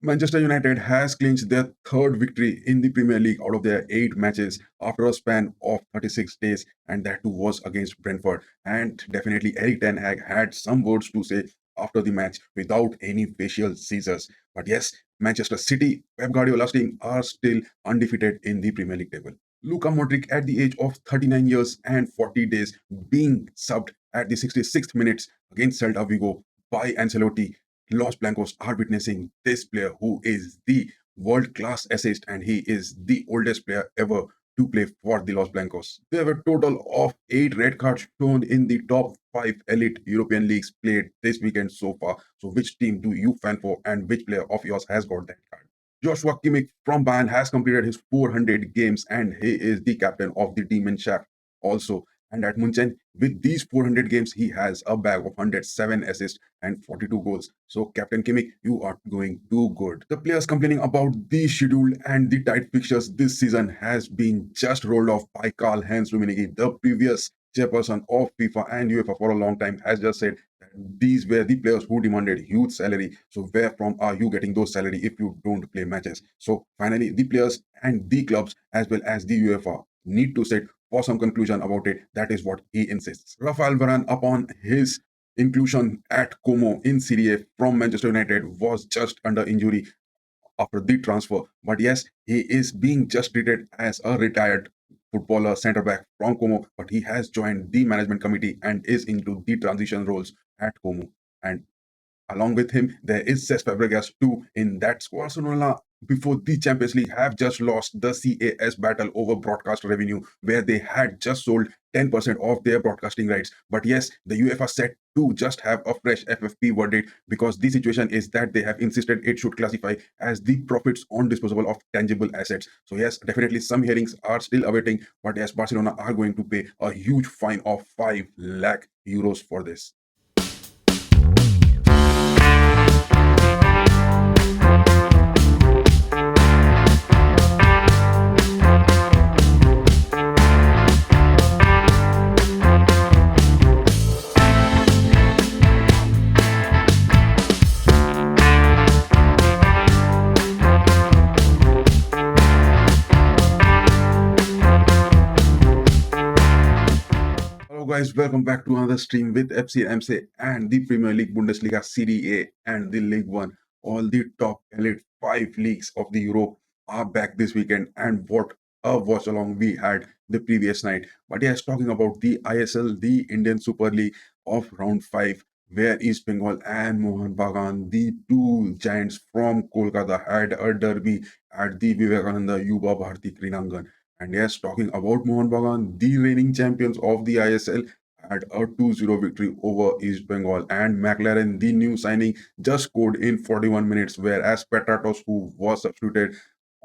Manchester United has clinched their third victory in the Premier League out of their 8 matches after a span of 36 days, and that too was against Brentford. And definitely, Eric Ten Hag had some words to say after the match without any facial scissors. But yes, Manchester City, Pep Guardiola's team are still undefeated in the Premier League table. Luka Modric, at the age of 39 years and 40 days, being subbed at the 66th minutes against Celta Vigo by Ancelotti. Los Blancos are witnessing this player who is the world class assist and he is the oldest player ever to play for the Los Blancos. There were a total of 8 red cards shown in the top 5 elite European leagues played this weekend so far. So which team do you fan for and which player of yours has got that card? Joshua Kimmich from Bayern has completed his 400 games and he is the captain of the team in Shaft also. And at Munchen, with these 400 games, he has a bag of 107 assists and 42 goals. So, Captain Kimmich, you are going too good. The players complaining about the schedule and the tight fixtures this season has been just rolled off by Karl-Heinz Rummenigge, the previous chairperson of FIFA and UEFA for a long time, has just said that these were the players who demanded huge salary. So, where from are you getting those salary if you don't play matches? So, finally, the players and the clubs as well as the UEFA need to set for some conclusion about it. That is what he insists. Rafael Varane, upon his inclusion at Como in Serie A from Manchester United, was just under injury after the transfer. But yes, he is being just treated as a retired footballer centre back from Como, but he has joined the management committee and is into the transition roles at Como. And along with him, there is Cesc Fabregas too in that squad. Barcelona, before the Champions League, have just lost the CAS battle over broadcast revenue, where they had just sold 10% of their broadcasting rights. But yes, the UEFA set to just have a fresh FFP verdict because the situation is that they have insisted it should classify as the profits on disposal of tangible assets. So yes, definitely some hearings are still awaiting, but yes, Barcelona are going to pay a huge fine of 5 lakh euros for this. Hello guys, welcome back to another stream with FC RAMSAY and the Premier League, Bundesliga, Serie A and the League One. All the top elite 5 leagues of the Europe are back this weekend, and what a watch along we had the previous night. But yes, talking about the ISL, the Indian Super League of round 5, where East Bengal and Mohan Bagan, the two giants from Kolkata, had a derby at the Vivekananda Yuba Bharati Krinangan. And yes, talking about Mohan Bagan, the reigning champions of the ISL, had a 2-0 victory over East Bengal. And McLaren, the new signing, just scored in 41 minutes, whereas Petratos, who was substituted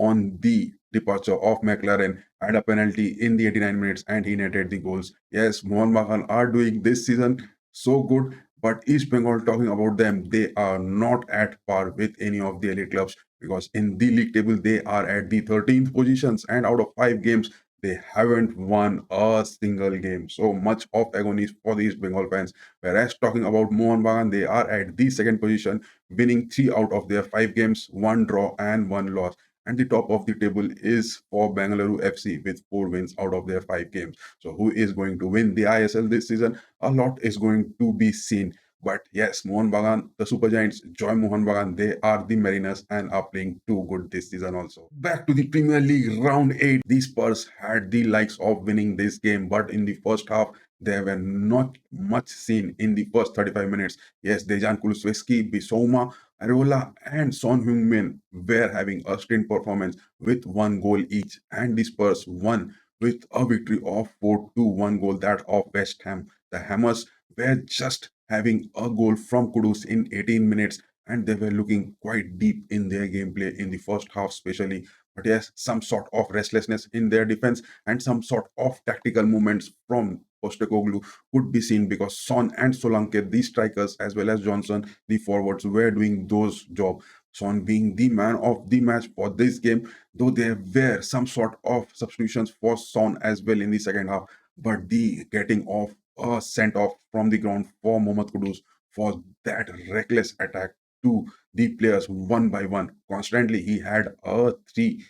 on the departure of McLaren, had a penalty in the 89 minutes and he netted the goals. Yes, Mohan Bagan are doing this season so good, but East Bengal, talking about them, they are not at par with any of the elite clubs because in the league table they are at the 13th positions and out of 5 games they haven't won a single game. So much of agony for the East Bengal fans. Whereas talking about Mohan Bagan, they are at the second position, winning 3 out of their 5 games, 1 draw and 1 loss. And the top of the table is for Bangalore FC with 4 wins out of their 5 games. So who is going to win the ISL this season? A lot is going to be seen. But yes, Mohan Bagan, the Super Giants, Joy Mohan Bagan, they are the Mariners and are playing too good this season also. Back to the Premier League round 8, the Spurs had the likes of winning this game, but in the first half, there were not much seen in the first 35 minutes. Yes, Dejan Kulusevski, Bissouma, Areola, and Son Heung-min were having a stint performance with 1 goal each, and the Spurs won with a victory of 4-1 goal, that of West Ham. The Hammers were just having a goal from Kudus in 18 minutes, and they were looking quite deep in their gameplay in the first half, especially. But yes, some sort of restlessness in their defense and some sort of tactical movements from Postecoglou could be seen because Son and Solanke, the strikers, as well as Johnson, the forwards, were doing those jobs. Son being the man of the match for this game, though there were some sort of substitutions for Son as well in the second half, but the getting sent off from the ground for Mohammad Kudus for that reckless attack to the players one by one. Constantly, he had a three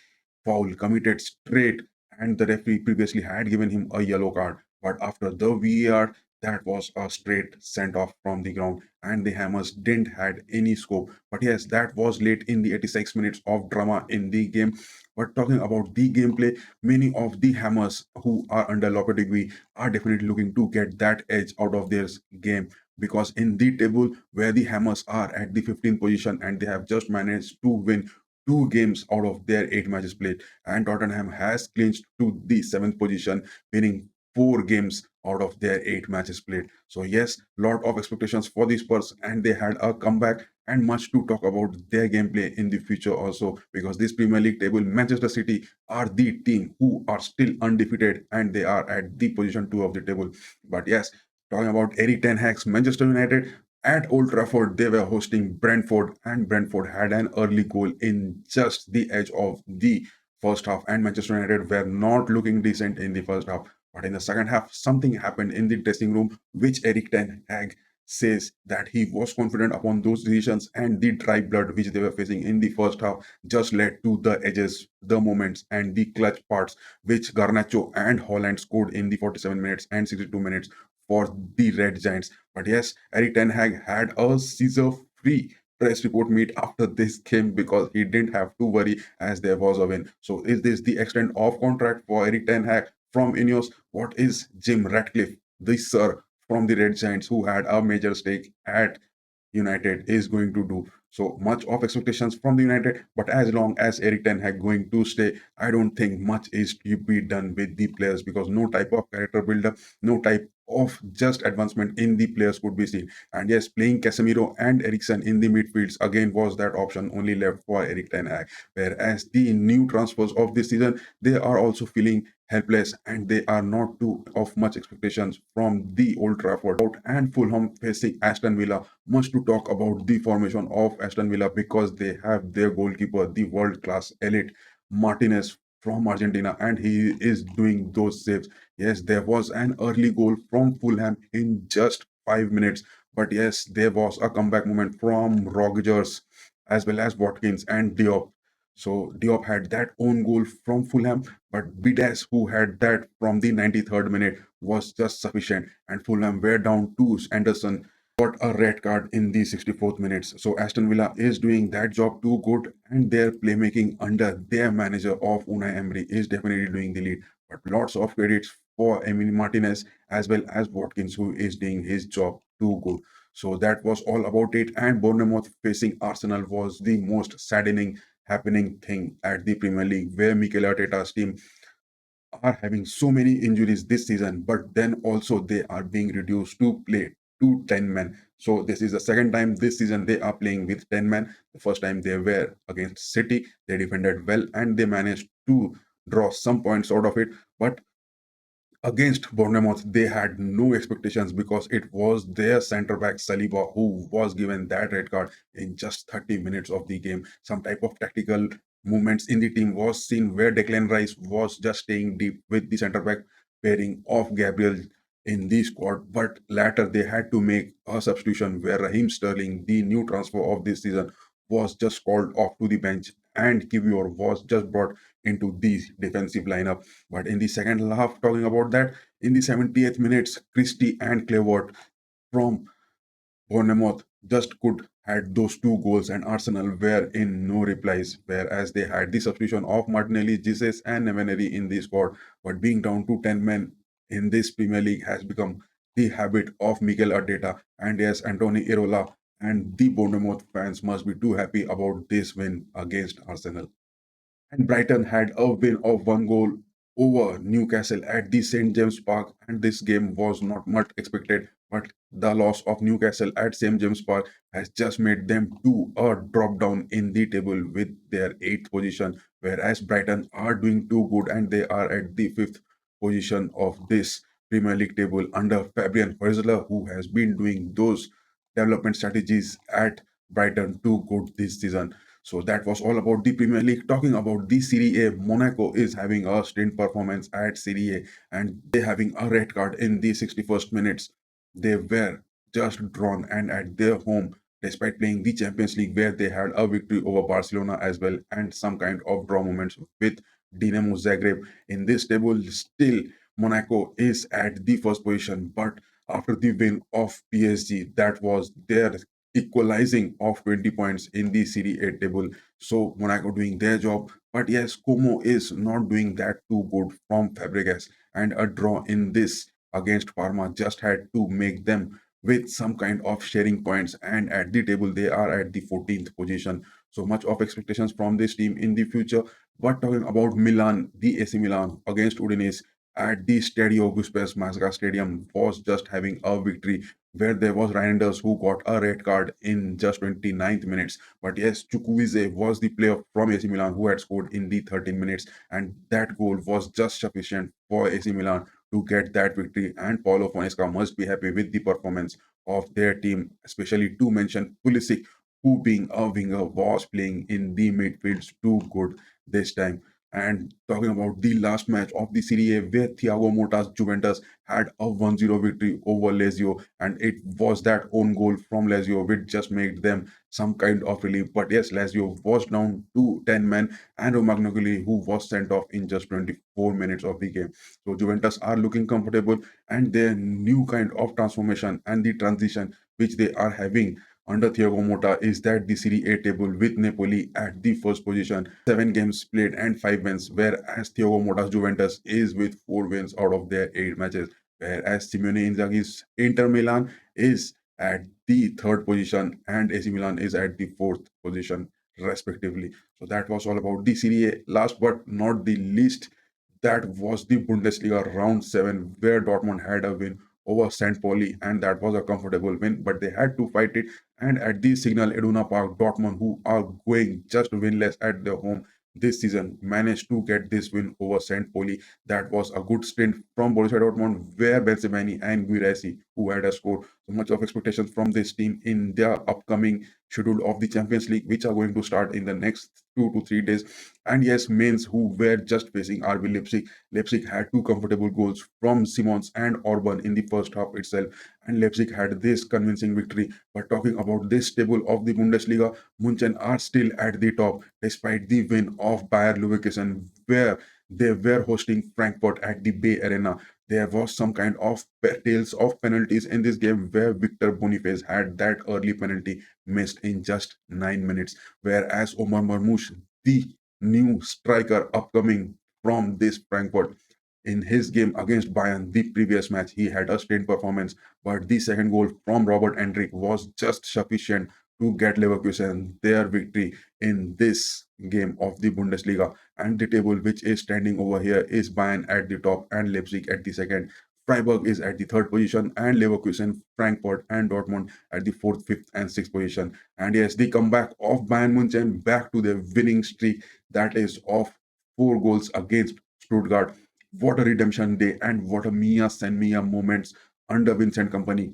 foul committed straight, and the referee previously had given him a yellow card. But after the VAR, that was a straight sent off from the ground, and the Hammers didn't had any scope. But yes, that was late in the 86 minutes of drama in the game. But talking about the gameplay, many of the Hammers who are under Lopetegui are definitely looking to get that edge out of their game, because in the table where the Hammers are at the 15th position and they have just managed to win two games out of their eight matches played, and Tottenham has clinched to the seventh position, winning four games out of their eight matches played. So yes, lot of expectations for the Spurs, and they had a comeback and much to talk about their gameplay in the future also, because this Premier League table, Manchester City are the team who are still undefeated and they are at the position 2 of the table. But yes, talking about Eric Ten Hag's Manchester United, at Old Trafford, they were hosting Brentford, and Brentford had an early goal in just the edge of the first half, and Manchester United were not looking decent in the first half. But in the second half, something happened in the dressing room, which Eric Ten Hag says that he was confident upon those decisions, and the dry blood which they were facing in the first half just led to the edges, the moments, and the clutch parts which Garnacho and Holland scored in the 47 minutes and 62 minutes for the Red Giants. But yes, Eric Ten Hag had a scissor-free press report meet after this game because he didn't have to worry as there was a win. So is this the extent of contract for Eric Ten Hag from Ineos? What is Jim Ratcliffe, the sir from the Red Giants who had a major stake at United, is going to do? So much of expectations from the United, but as long as Eric Ten Hag going to stay, I don't think much is to be done with the players, because no type of character builder, no type of just advancement in the players could be seen. And yes, playing Casemiro and Eriksen in the midfields again was that option only left for Eric Ten Hag. Whereas the new transfers of this season, they are also feeling helpless and they are not too of much expectations from the Old Trafford. And Fulham facing Aston Villa. Much to talk about the formation of Aston Villa, because they have their goalkeeper, the world-class elite Martinez from Argentina, and he is doing those saves. Yes, there was an early goal from Fulham in just 5 minutes, but yes, there was a comeback moment from Rogers as well as Watkins and Diop. So Diop had that own goal from Fulham, but Bidas, who had that from the 93rd minute, was just sufficient, and Fulham were down to Anderson got a red card in the 64th minutes. So Aston Villa is doing that job too good, and their playmaking under their manager of Unai Emery is definitely doing the lead. But lots of credits for Emily Martinez as well as Watkins, who is doing his job too good. So that was all about it. And Bournemouth facing Arsenal was the most saddening happening thing at the Premier League, where Mikel Arteta's team are having so many injuries this season, but then also they are being reduced to play to 10 men. So this is the second time this season they are playing with 10 men. The first time they were against City, they defended well and they managed to draw some points out of it. But against Bournemouth, they had no expectations because it was their centre back Saliba who was given that red card in just 30 minutes of the game. Some type of tactical movements in the team was seen where Declan Rice was just staying deep with the centre back pairing of Gabriel in the squad, but later they had to make a substitution where Raheem Sterling, the new transfer of this season, was just called off to the bench and Kivior was just brought into the defensive lineup. But in the second half, talking about that, in the 70th minutes, Christie and Clevert from Bournemouth just could had those two goals, and Arsenal were in no replies, whereas they had the substitution of Martinelli, Jesus, and Neveneri in the squad. But being down to 10 men in this Premier League has become the habit of Mikel Arteta, and yes, Anthony Irola and the Bournemouth fans must be too happy about this win against Arsenal. And Brighton had a win of one goal over Newcastle at the St. James Park, and this game was not much expected. But the loss of Newcastle at St. James Park has just made them to a drop down in the table with their eighth position, whereas Brighton are doing too good and they are at the fifth position of this Premier League table under Fabian Heusler, who has been doing those development strategies at Brighton too good this season. So that was all about the Premier League. Talking about the Serie A, Monaco is having a stint performance at Serie A and they having a red card in the 61st minutes. They were just drawn, and at their home, despite playing the Champions League where they had a victory over Barcelona as well and some kind of draw moments with Dinamo Zagreb. In this table, still Monaco is at the first position, but after the win of PSG, that was their equalizing of 20 points in the Serie A table. So Monaco doing their job. But yes, Como is not doing that too good from Fabregas, and a draw in this against Parma just had to make them with some kind of sharing points, and at the table they are at the 14th position. So much of expectations from this team in the future. But talking about Milan, the AC Milan against Udinese at the Stadio Giuseppe Meazza Stadium was just having a victory where there was Reinders who got a red card in just 29th minutes. But yes, Chukwueze was the player from AC Milan who had scored in the 13 minutes, and that goal was just sufficient for AC Milan to get that victory. And Paulo Fonseca must be happy with the performance of their team, especially to mention Pulisic, who being a winger was playing in the midfields too good this time. And talking about the last match of the Serie A, where Thiago Motta's Juventus had a 1-0 victory over Lazio, and it was that own goal from Lazio which just made them some kind of relief. But yes, Lazio was down to 10 men, and Romagnoli, who was sent off in just 24 minutes of the game. So Juventus are looking comfortable, and their new kind of transformation and the transition which they are having under Thiago Motta is that the Serie A table with Napoli at the first position, 7 games played and 5 wins, whereas Thiago Motta's Juventus is with 4 wins out of their 8 matches, whereas Simeone Inzaghi's Inter Milan is at the third position and AC Milan is at the fourth position respectively. So that was all about the Serie A. Last but not the least, that was the Bundesliga round 7 where Dortmund had a win over St. Pauli, and that was a comfortable win, but they had to fight it. And at the Signal Iduna Park, Dortmund, who are going just winless at their home this season, managed to get this win over St. Pauli. That was a good stint from Borussia Dortmund, where Benzemani and Guirassy, who had a score. So much of expectations from this team in their upcoming schedule of the Champions League, which are going to start in the next 2 to 3 days. And yes, Mainz, who were just facing RB Leipzig. Leipzig had 2 comfortable goals from Simons and Orban in the first half itself, and Leipzig had this convincing victory. But talking about this table of the Bundesliga, Munchen are still at the top despite the win of Bayer Leverkusen, where they were hosting Frankfurt at the Bay Arena. There was some kind of tales of penalties in this game where Victor Boniface had that early penalty missed in just 9 minutes, whereas Omar Marmoush, the new striker upcoming from this Frankfurt, in his game against Bayern, the previous match, he had a strange performance, but the second goal from Robert Endrick was just sufficient to get Leverkusen their victory in this game of the Bundesliga. And the table which is standing over here is Bayern at the top and Leipzig at the second. Freiburg is at the third position, and Leverkusen, Frankfurt, and Dortmund at the fourth, fifth, and sixth position. And yes, the comeback of Bayern Munchen back to their winning streak, that is of 4 goals against Stuttgart. What a redemption day, and what a Mia San Mia moments under Vincent Company.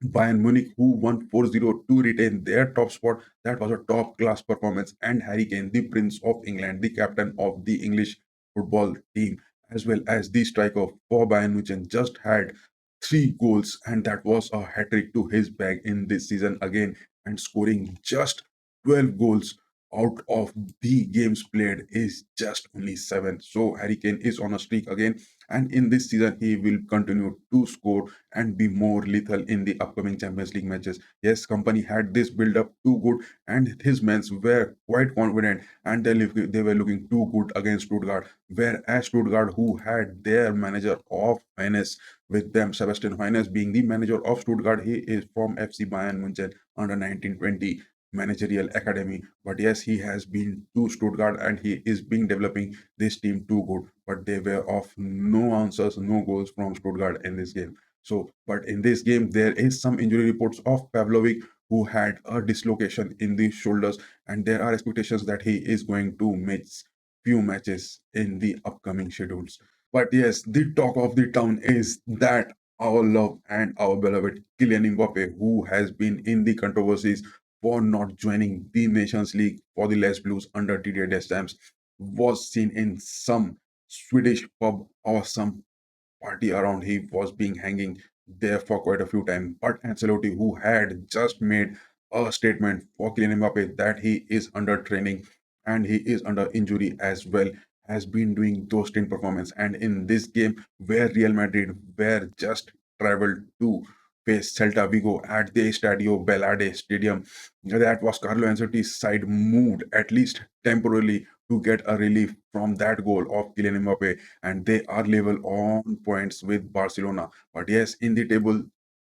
Bayern Munich, who won 4-0 to retain their top spot. That was a top class performance. And Harry Kane, the Prince of England, the captain of the English football team, as well as the striker for Bayern Munich, just had 3 goals, and that was a hat trick to his bag in this season again. And scoring just 12 goals out of the games played is just only 7. So Harry Kane is on a streak again, and in this season he will continue to score and be more lethal in the upcoming Champions League matches. Yes, Company had this build up too good, and his men were quite confident, and they were looking too good against Stuttgart. Whereas Stuttgart, who had their manager of finance with them, Sebastian Hoeneß being the manager of Stuttgart, he is from FC Bayern Munchen under 1920 managerial academy. But yes, he has been to Stuttgart and he is being developing this team too good. But they were of no answers, no goals from Stuttgart in this game. So, but in this game, there is some injury reports of Pavlovic, who had a dislocation in the shoulders, and there are expectations that he is going to miss few matches in the upcoming schedules. But yes, the talk of the town is that our love and our beloved Kylian Mbappe, who has been in the controversies for not joining the Nations League for the Les Blues under Didier Deschamps, was seen in some Swedish pub or some party around. He was being hanging there for quite a few times. But Ancelotti, who had just made a statement for Kylian Mbappe that he is under training and he is under injury as well, has been doing those 10 performance. And in this game where Real Madrid were just traveled to face Celta Vigo at the Estadio Belade Stadium, that was Carlo Ancelotti's side moved at least temporarily to get a relief from that goal of Kylian Mbappe, and they are level on points with Barcelona. But yes, in the table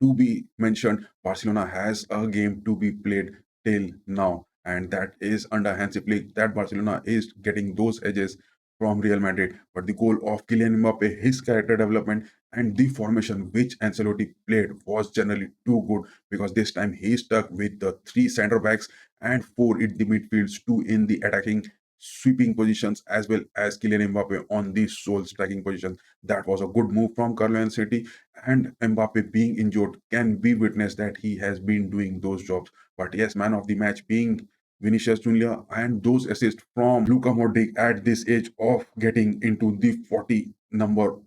to be mentioned, Barcelona has a game to be played till now, and that is under Hansi Flick that Barcelona is getting those edges from Real Madrid. But the goal of Kylian Mbappe, his character development, and the formation which Ancelotti played was generally too good, because this time he stuck with the three center backs and four in the midfields, two in the attacking sweeping positions, as well as Kylian Mbappe on the sole striking position. That was a good move from Carlo Ancelotti, and Mbappe being injured can be witnessed that he has been doing those jobs. But yes, man of the match being Vinicius Junior, and those assists from Luka Modric at this age of getting into the 40 number.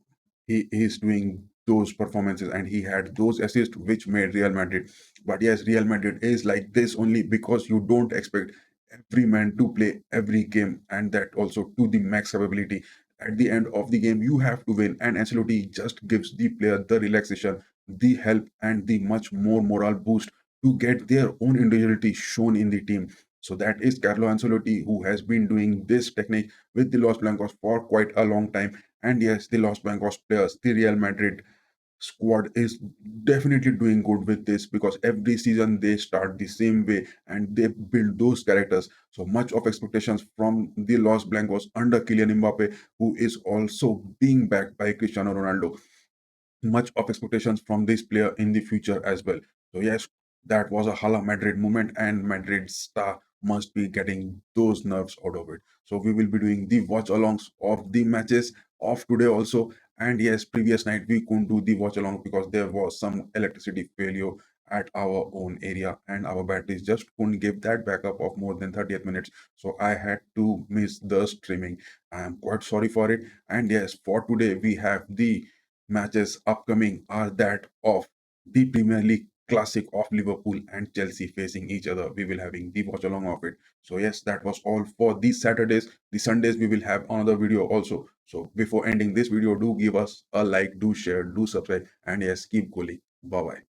He is doing those performances and he had those assists which made Real Madrid. But yes, Real Madrid is like this only because you don't expect every man to play every game, and that also to the max capability. At the end of the game, you have to win, and Ancelotti just gives the player the relaxation, the help, and the much more moral boost to get their own individuality shown in the team. So that is Carlo Ancelotti, who has been doing this technique with the Los Blancos for quite a long time. And yes, the Los Blancos players, the Real Madrid squad is definitely doing good with this, because every season they start the same way and they build those characters. So much of expectations from the Los Blancos under Kylian Mbappe, who is also being backed by Cristiano Ronaldo. Much of expectations from this player in the future as well. So yes, that was a Hala Madrid moment, and Madrid star must be getting those nerves out of it. So we will be doing the watch alongs of the matches of today also. And yes, previous night we couldn't do the watch along because there was some electricity failure at our own area, and our batteries just couldn't give that backup of more than 30th minutes. So I had to miss the streaming. I am quite sorry for it. And yes, for today we have the matches upcoming are that of the Premier League classic of Liverpool and Chelsea facing each other. We will having the watch along of it. So yes, that was all for these Saturdays. The Sundays we will have another video also. So before ending this video, do give us a like, do share, do subscribe, and yes, keep going. Bye bye.